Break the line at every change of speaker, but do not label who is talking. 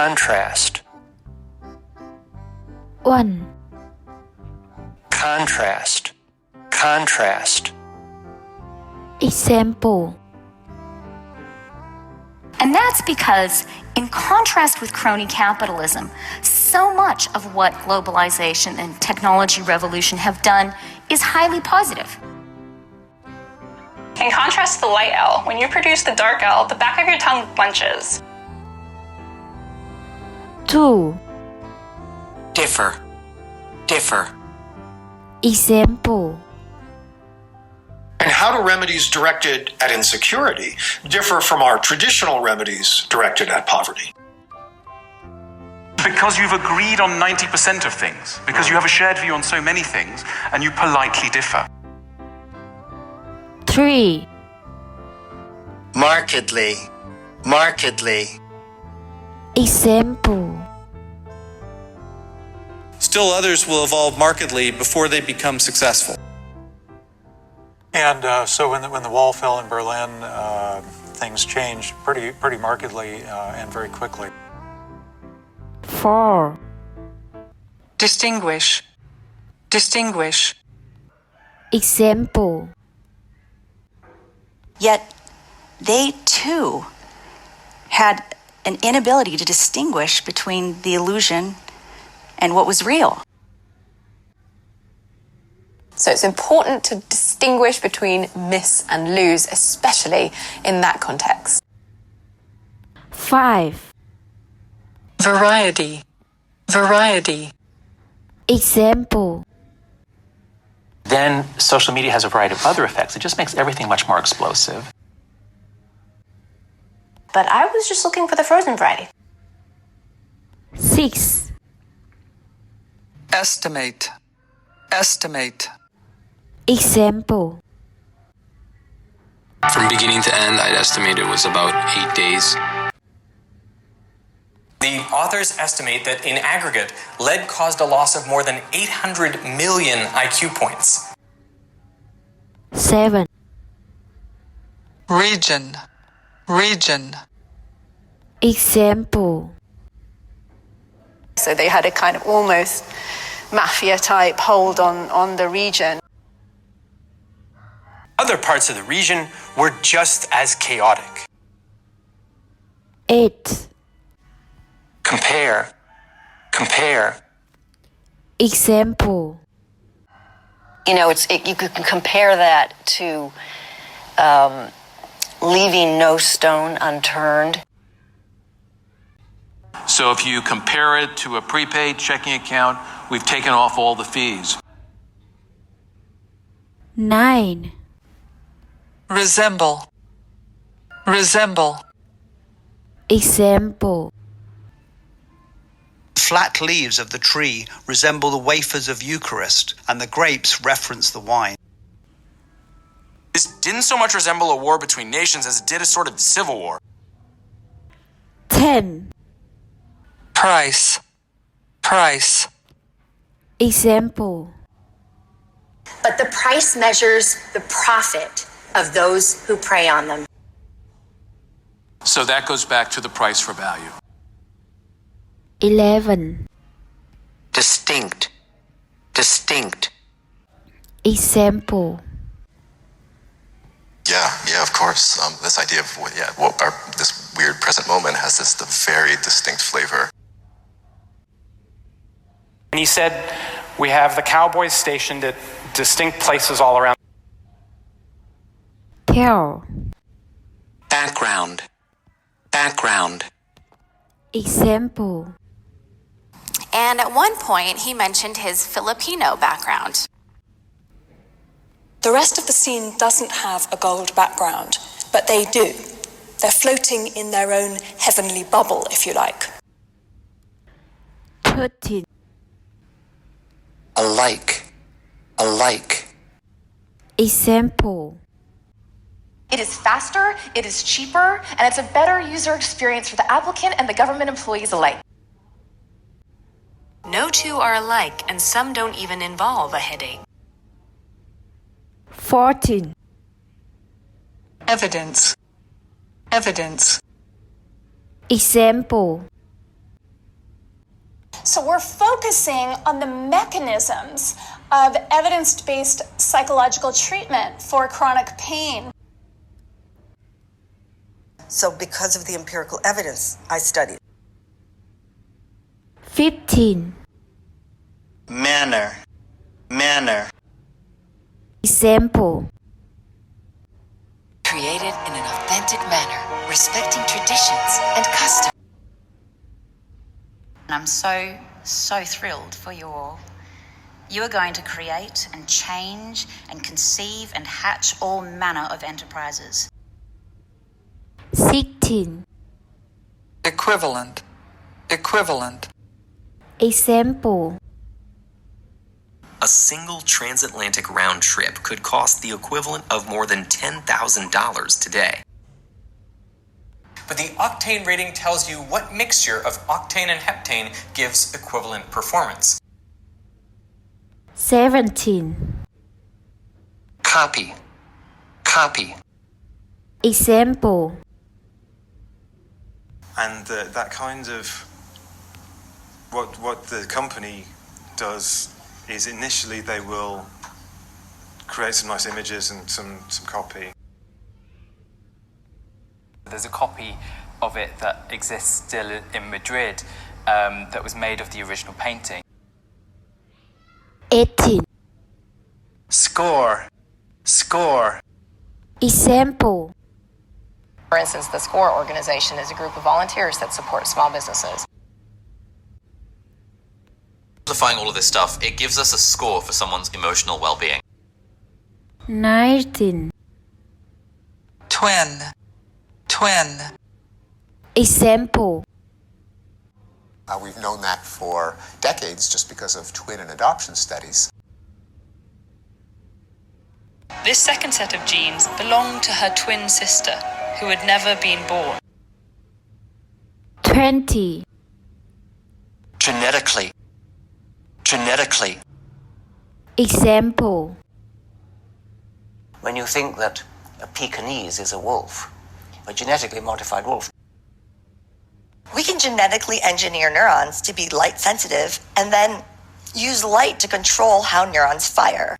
contrast,
1.
contrast, contrast.
Example.
And that's because, in contrast with crony capitalism, so much of what globalization and technology revolution have done is highly positive.
In contrast to the light L, when you produce the dark L, the back of your tongue clenches.
2.
Differ, differ.
Example.
And how do remedies directed at insecurity differ from our traditional remedies directed at poverty?
Because you've agreed on 90% of things, because you have a shared view on so many things, and you politely differ.
3.
Markedly, markedly.
Example.
Still others will evolve markedly before they become successful.
And so when the wall fell in Berlin, things changed pretty markedly and very quickly.
4.
Distinguish, distinguish.
Example.
Yet they too had an inability to distinguish between the illusion and what was real.
So it's important to distinguish between miss and lose, especially in that context.
5.
Variety, variety.
Example.
Then social media has a variety of other effects. It just makes everything much more explosive.
But I was just looking for the frozen variety.
6.
Estimate, estimate.
Example.
From beginning to end, I'd estimate it was about 8 days.
The authors estimate that in aggregate, lead caused a loss of more than 800 million IQ points.
7.
Region, region.
Example.
So they had a kind of almost mafia-type hold on the region.
Other parts of the region were just as chaotic.
8.
Compare, compare.
Example.
You know, you can compare that to leaving no stone unturned.
So if you compare it to a prepaid checking account, we've taken off all the fees.
9.
Resemble, resemble.
Example.
Flat leaves of the tree resemble the wafers of Eucharist, and the grapes reference the wine.
This didn't so much resemble a war between nations as it did a sort of civil war.
10.
Price, price.
Example.
But the price measures the profit of those who prey on them.
So that goes back to the price for value.
11.
Distinct, distinct.
Example.
Yeah, of course. This idea of this weird present moment has this very distinct flavor.
And he said, we have the cowboys stationed at distinct places all around.
Tell.
Background, background.
Example.
And at one point, he mentioned his Filipino background.
The rest of the scene doesn't have a gold background, but they do. They're floating in their own heavenly bubble, if you like.
13.
Alike, alike.
Example.
It is faster, it is cheaper, and it's a better user experience for the applicant and the government employees alike.
No two are alike, and some don't even involve a headache.
14.
Evidence, evidence.
Example.
So we're focusing on the mechanisms of evidence-based psychological treatment for chronic pain.
So because of the empirical evidence I studied.
15.
Manner.
Example.
Created in an authentic manner, respecting traditions and customs.
I'm so thrilled for you all. You are going to create and change and conceive and hatch all manner of enterprises.
16.
Equivalent.
Example.
A single transatlantic round trip could cost the equivalent of more than $10,000 today.
But the octane rating tells you what mixture of octane and heptane gives equivalent performance.
17.
Copy.
Example.
And that kind of what the company does is initially they will create some nice images and some copy.
There's a copy of it that exists still in Madrid that was made of the original painting.
18.
Score.
Example.
For instance, the SCORE organization is a group of volunteers that support small businesses.
Simplifying all of this stuff, it gives us a score for someone's emotional well-being.
19.
Twin.
Example.
We've known that for decades just because of twin and adoption studies.
This second set of genes belonged to her twin sister, who had never been born.
20.
Genetically.
Example.
When you think that a Pekingese is a wolf, a genetically modified wolf.
We can genetically engineer neurons to be light sensitive and then use light to control how neurons fire.